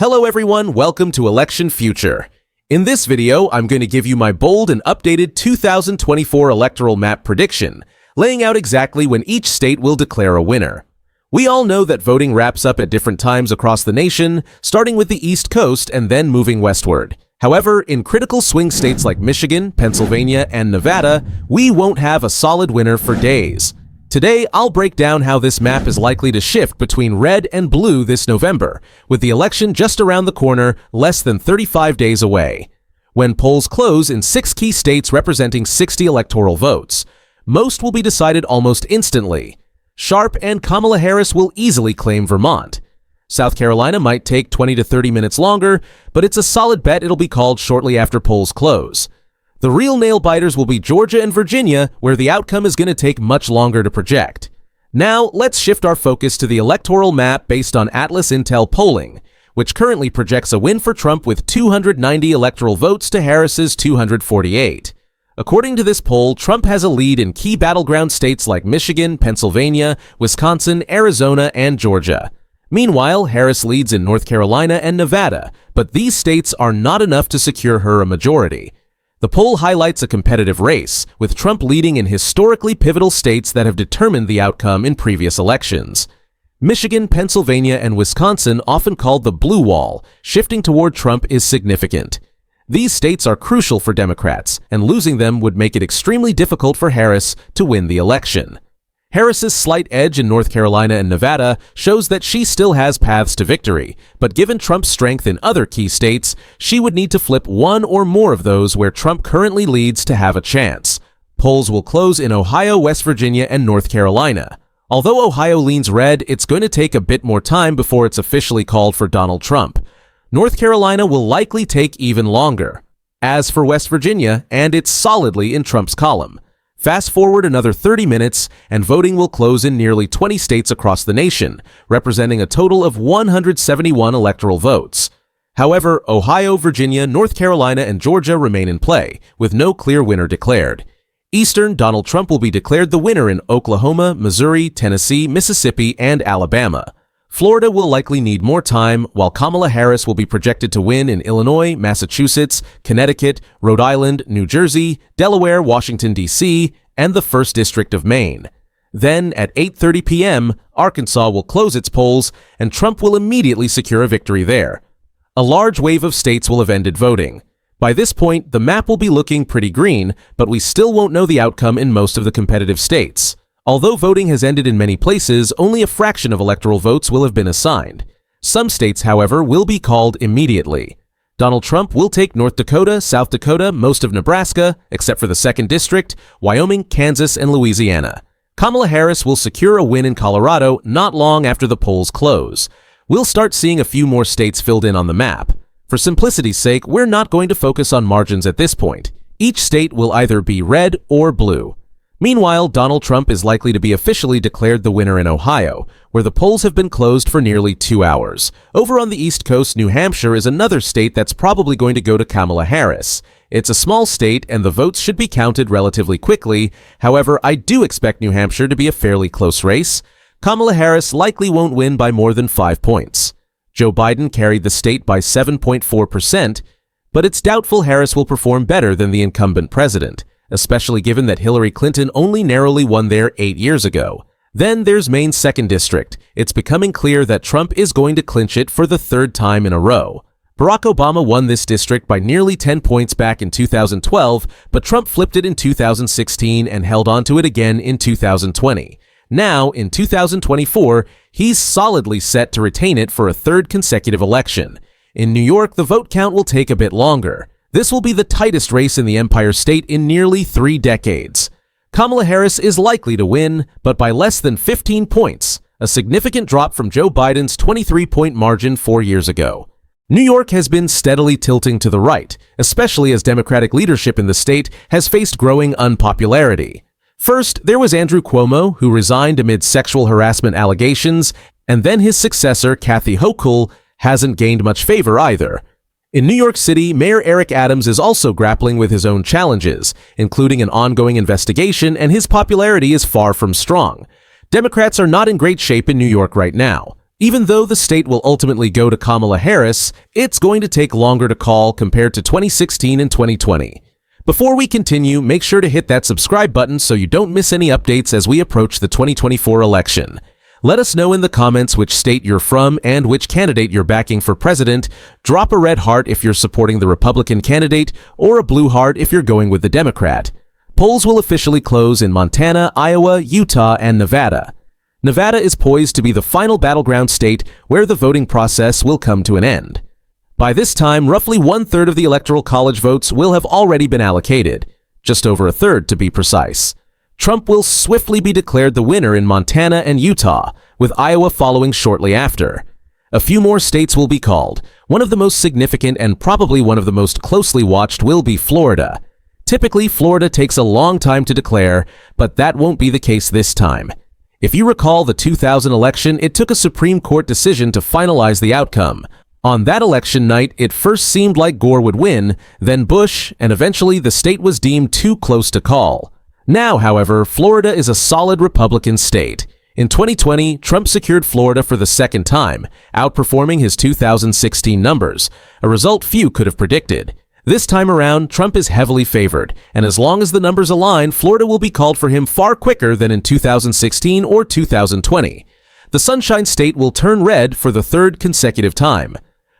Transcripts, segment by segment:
Hello everyone, welcome to Election Future. In this video, I'm going to give you my bold and updated 2024 electoral map prediction, laying out exactly when each state will declare a winner. We all know that voting wraps up at different times across the nation, starting with the East Coast and then moving westward. However, in critical swing states like Michigan, Pennsylvania, and Nevada, we won't have a solid winner for days. Today, I'll break down how this map is likely to shift between red and blue this November, with the election just around the corner, less than 35 days away. When polls close in 6 key states representing 60 electoral votes, most will be decided almost instantly. Sharp and Kamala Harris will easily claim Vermont. South Carolina might take 20 to 30 minutes longer, but it's a solid bet it'll be called shortly after polls close. The real nail-biters will be Georgia and Virginia, where the outcome is going to take much longer to project. Now, let's shift our focus to the electoral map based on Atlas Intel polling, which currently projects a win for Trump with 290 electoral votes to Harris's 248. According to this poll, Trump has a lead in key battleground states like Michigan, Pennsylvania, Wisconsin, Arizona, and Georgia. Meanwhile, Harris leads in North Carolina and Nevada, but these states are not enough to secure her a majority. The poll highlights a competitive race, with Trump leading in historically pivotal states that have determined the outcome in previous elections. Michigan, Pennsylvania, and Wisconsin, often called the blue wall, shifting toward Trump is significant. These states are crucial for Democrats, and losing them would make it extremely difficult for Harris to win the election. Harris's slight edge in North Carolina and Nevada shows that she still has paths to victory, but given Trump's strength in other key states, she would need to flip one or more of those where Trump currently leads to have a chance. Polls will close in Ohio, West Virginia, and North Carolina. Although Ohio leans red, it's going to take a bit more time before it's officially called for Donald Trump. North Carolina will likely take even longer. As for West Virginia, and it's solidly in Trump's column. Fast forward another 30 minutes, and voting will close in nearly 20 states across the nation, representing a total of 171 electoral votes. However, Ohio, Virginia, North Carolina, and Georgia remain in play, with no clear winner declared. Eastern, Donald Trump will be declared the winner in Oklahoma, Missouri, Tennessee, Mississippi, and Alabama. Florida will likely need more time, while Kamala Harris will be projected to win in Illinois, Massachusetts, Connecticut, Rhode Island, New Jersey, Delaware, Washington, D.C., and the 1st District of Maine. Then, at 8:30 p.m., Arkansas will close its polls, and Trump will immediately secure a victory there. A large wave of states will have ended voting. By this point, the map will be looking pretty green, but we still won't know the outcome in most of the competitive states. Although voting has ended in many places, only a fraction of electoral votes will have been assigned. Some states, however, will be called immediately. Donald Trump will take North Dakota, South Dakota, most of Nebraska, except for the 2nd District, Wyoming, Kansas, and Louisiana. Kamala Harris will secure a win in Colorado not long after the polls close. We'll start seeing a few more states filled in on the map. For simplicity's sake, we're not going to focus on margins at this point. Each state will either be red or blue. Meanwhile, Donald Trump is likely to be officially declared the winner in Ohio, where the polls have been closed for nearly 2 hours. Over on the East Coast, New Hampshire is another state that's probably going to go to Kamala Harris. It's a small state, and the votes should be counted relatively quickly. However, I do expect New Hampshire to be a fairly close race. Kamala Harris likely won't win by more than 5 points. Joe Biden carried the state by 7.4%, but it's doubtful Harris will perform better than the incumbent president, especially given that Hillary Clinton only narrowly won there 8 years ago. Then there's Maine's 2nd District. It's becoming clear that Trump is going to clinch it for the 3rd time in a row. Barack Obama won this district by nearly 10 points back in 2012, but Trump flipped it in 2016 and held on to it again in 2020. Now, in 2024, he's solidly set to retain it for a 3rd consecutive election. In New York, the vote count will take a bit longer. This will be the tightest race in the Empire State in nearly 3 decades. Kamala Harris is likely to win, but by less than 15 points, a significant drop from Joe Biden's 23-point margin 4 years ago. New York has been steadily tilting to the right, especially as Democratic leadership in the state has faced growing unpopularity. First, there was Andrew Cuomo, who resigned amid sexual harassment allegations, and then his successor, Kathy Hochul, hasn't gained much favor either. In New York City, Mayor Eric Adams is also grappling with his own challenges, including an ongoing investigation, and his popularity is far from strong. Democrats are not in great shape in New York right now. Even though the state will ultimately go to Kamala Harris, it's going to take longer to call compared to 2016 and 2020. Before we continue, make sure to hit that subscribe button so you don't miss any updates as we approach the 2024 election. Let us know in the comments which state you're from and which candidate you're backing for president. Drop a red heart if you're supporting the Republican candidate, or a blue heart if you're going with the Democrat. Polls will officially close in Montana, Iowa, Utah, and Nevada. Nevada is poised to be the final battleground state where the voting process will come to an end. By this time, roughly 1/3 of the Electoral College votes will have already been allocated, just over 1/3 to be precise. Trump will swiftly be declared the winner in Montana and Utah, with Iowa following shortly after. A few more states will be called. One of the most significant and probably one of the most closely watched will be Florida. Typically, Florida takes a long time to declare, but that won't be the case this time. If you recall the 2000 election, it took a Supreme Court decision to finalize the outcome. On that election night, it first seemed like Gore would win, then Bush, and eventually the state was deemed too close to call. Now, however, Florida is a solid Republican state. In 2020, Trump secured Florida for the second time, outperforming his 2016 numbers, a result few could have predicted. This time around, Trump is heavily favored, and as long as the numbers align, Florida will be called for him far quicker than in 2016 or 2020. The Sunshine State will turn red for the third consecutive time.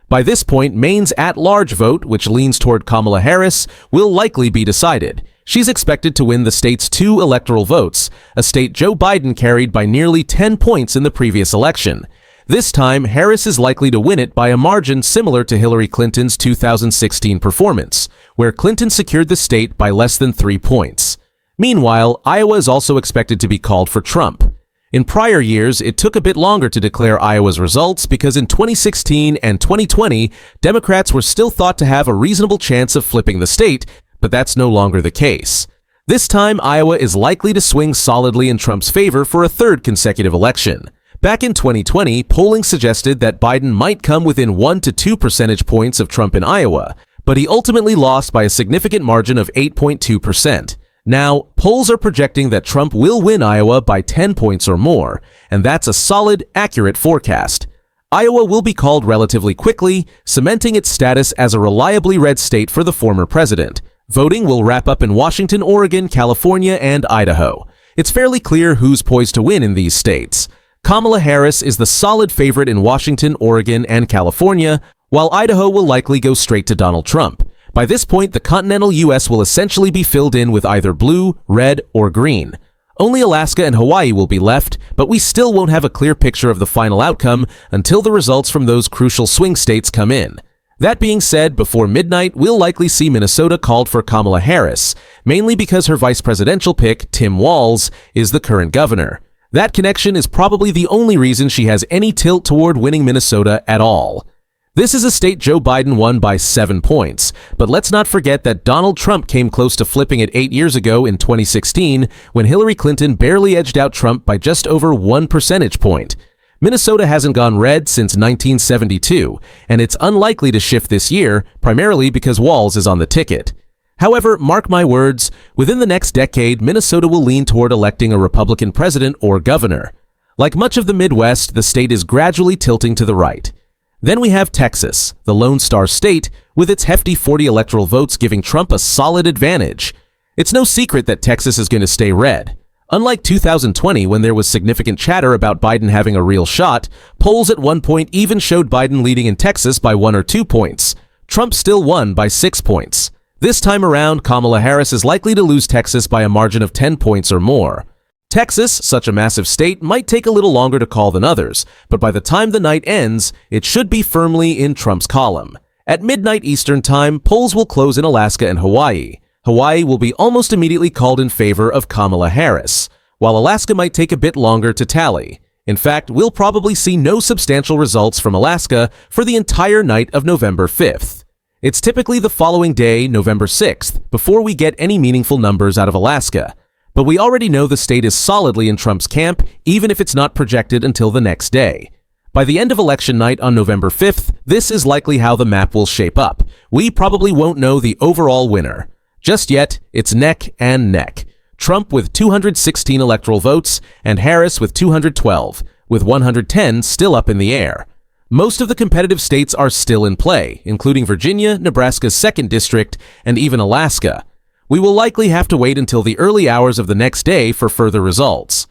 By this point, Maine's at-large vote, which leans toward Kamala Harris, will likely be decided. She's expected to win the state's 2 electoral votes, a state Joe Biden carried by nearly 10 points in the previous election. This time, Harris is likely to win it by a margin similar to Hillary Clinton's 2016 performance, where Clinton secured the state by less than 3 points. Meanwhile, Iowa is also expected to be called for Trump. In prior years, it took a bit longer to declare Iowa's results because in 2016 and 2020, Democrats were still thought to have a reasonable chance of flipping the state, but that's no longer the case. This time, Iowa is likely to swing solidly in Trump's favor for a third consecutive election. Back in 2020, polling suggested that Biden might come within 1 to 2 percentage points of Trump in Iowa, but he ultimately lost by a significant margin of 8.2%. Now, polls are projecting that Trump will win Iowa by 10 points or more, and that's a solid, accurate forecast. Iowa will be called relatively quickly, cementing its status as a reliably red state for the former president. Voting will wrap up in Washington, Oregon, California, and Idaho. It's fairly clear who's poised to win in these states. Kamala Harris is the solid favorite in Washington, Oregon, and California, while Idaho will likely go straight to Donald Trump. By this point, the continental U.S. will essentially be filled in with either blue, red, or green. Only Alaska and Hawaii will be left, but we still won't have a clear picture of the final outcome until the results from those crucial swing states come in. That being said, before midnight, we'll likely see Minnesota called for Kamala Harris, mainly because her vice presidential pick, Tim Walz, is the current governor. That connection is probably the only reason she has any tilt toward winning Minnesota at all. This is a state Joe Biden won by 7 points, but let's not forget that Donald Trump came close to flipping it 8 years ago in 2016 when Hillary Clinton barely edged out Trump by just over 1 percentage point. Minnesota hasn't gone red since 1972, and it's unlikely to shift this year, primarily because Walz is on the ticket. However, mark my words, within the next decade, Minnesota will lean toward electing a Republican president or governor. Like much of the Midwest, the state is gradually tilting to the right. Then we have Texas, the Lone Star State, with its hefty 40 electoral votes giving Trump a solid advantage. It's no secret that Texas is going to stay red. Unlike 2020, when there was significant chatter about Biden having a real shot, polls at one point even showed Biden leading in Texas by 1 or 2 points. Trump still won by 6 points. This time around, Kamala Harris is likely to lose Texas by a margin of 10 points or more. Texas, such a massive state, might take a little longer to call than others, but by the time the night ends, it should be firmly in Trump's column. At midnight Eastern Time, polls will close in Alaska and Hawaii. Hawaii will be almost immediately called in favor of Kamala Harris, while Alaska might take a bit longer to tally. In fact, we'll probably see no substantial results from Alaska for the entire night of November 5th. It's typically the following day, November 6th, before we get any meaningful numbers out of Alaska. But we already know the state is solidly in Trump's camp, even if it's not projected until the next day. By the end of election night on November 5th, this is likely how the map will shape up. We probably won't know the overall winner. Just yet, it's neck and neck. Trump with 216 electoral votes and Harris with 212. with 110 still up in the air. Most of the competitive states are still in play, including Virginia, Nebraska's 2nd District, and even Alaska. We will likely have to wait until the early hours of the next day for further results.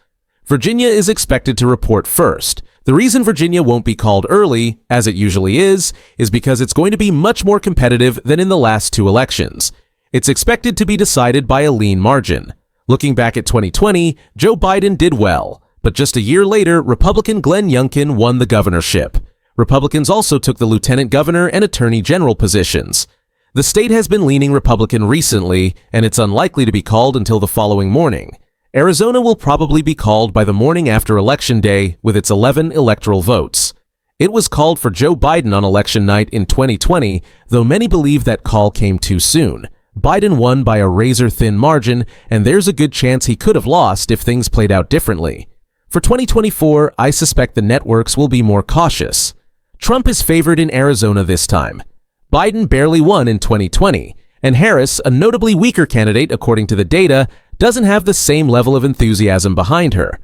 Virginia is expected to report first. The reason Virginia won't be called early, as it usually is because it's going to be much more competitive than in the last 2 elections. It's expected to be decided by a lean margin. Looking back at 2020, Joe Biden did well, but just a year later, Republican Glenn Youngkin won the governorship. Republicans also took the lieutenant governor and attorney general positions. The state has been leaning Republican recently, and it's unlikely to be called until the following morning. Arizona will probably be called by the morning after Election Day with its 11 electoral votes. It was called for Joe Biden on election night in 2020, though many believe that call came too soon. Biden won by a razor-thin margin, and there's a good chance he could have lost if things played out differently. For 2024, I suspect the networks will be more cautious. Trump is favored in Arizona this time. Biden barely won in 2020, and Harris, a notably weaker candidate according to the data, doesn't have the same level of enthusiasm behind her.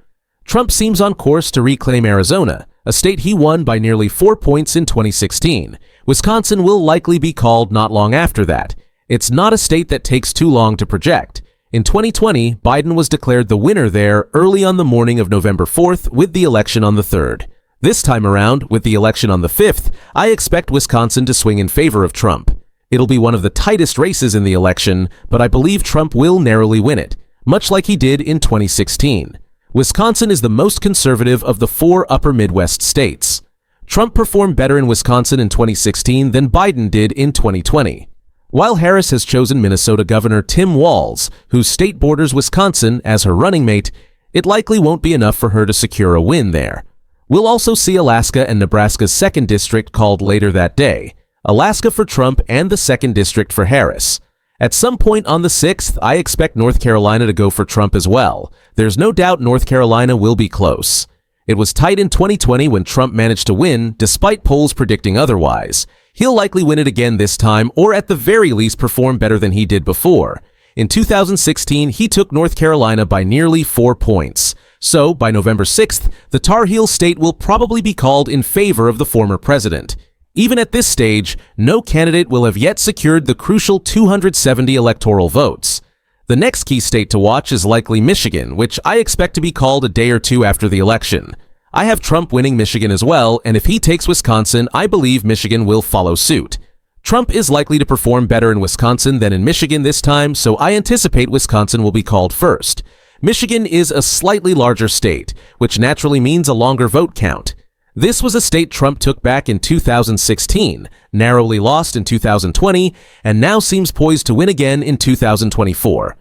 Trump seems on course to reclaim Arizona, a state he won by nearly 4 points in 2016. Wisconsin will likely be called not long after that. It's not a state that takes too long to project. In 2020, Biden was declared the winner there early on the morning of November 4th with the election on the 3rd. This time around, with the election on the 5th, I expect Wisconsin to swing in favor of Trump. It'll be one of the tightest races in the election, but I believe Trump will narrowly win it, much like he did in 2016. Wisconsin is the most conservative of the 4 upper Midwest states. Trump performed better in Wisconsin in 2016 than Biden did in 2020. While Harris has chosen Minnesota Governor Tim Walz, whose state borders Wisconsin, as her running mate, it likely won't be enough for her to secure a win there. We'll also see Alaska and Nebraska's 2nd District called later that day. Alaska for Trump and the 2nd District for Harris. At some point on the 6th, I expect North Carolina to go for Trump as well. There's no doubt North Carolina will be close. It was tight in 2020 when Trump managed to win, despite polls predicting otherwise. He'll likely win it again this time, or at the very least perform better than he did before. In 2016, he took North Carolina by nearly 4 points. So, by November 6th, the Tar Heel state will probably be called in favor of the former president. Even at this stage, no candidate will have yet secured the crucial 270 electoral votes. The next key state to watch is likely Michigan, which I expect to be called a day or 2 after the election. I have Trump winning Michigan as well, and if he takes Wisconsin, I believe Michigan will follow suit. Trump is likely to perform better in Wisconsin than in Michigan this time, so I anticipate Wisconsin will be called first. Michigan is a slightly larger state, which naturally means a longer vote count. This was a state Trump took back in 2016, narrowly lost in 2020, and now seems poised to win again in 2024.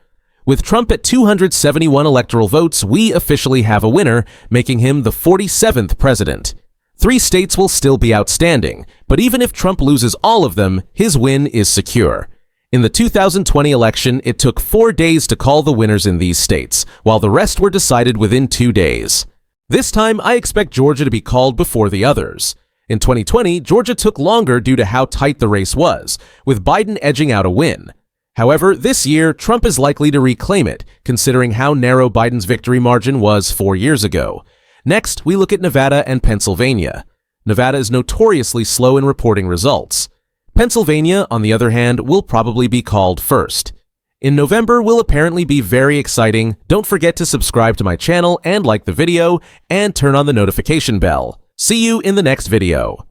With Trump at 271 electoral votes, we officially have a winner, making him the 47th president. 3 states will still be outstanding, but even if Trump loses all of them, his win is secure. In the 2020 election, it took 4 days to call the winners in these states, while the rest were decided within 2 days. This time, I expect Georgia to be called before the others. In 2020, Georgia took longer due to how tight the race was, with Biden edging out a win. However, this year, Trump is likely to reclaim it, considering how narrow Biden's victory margin was 4 years ago. Next, we look at Nevada and Pennsylvania. Nevada is notoriously slow in reporting results. Pennsylvania, on the other hand, will probably be called first. In November will apparently be very exciting. Don't forget to subscribe to my channel and like the video, and turn on the notification bell. See you in the next video.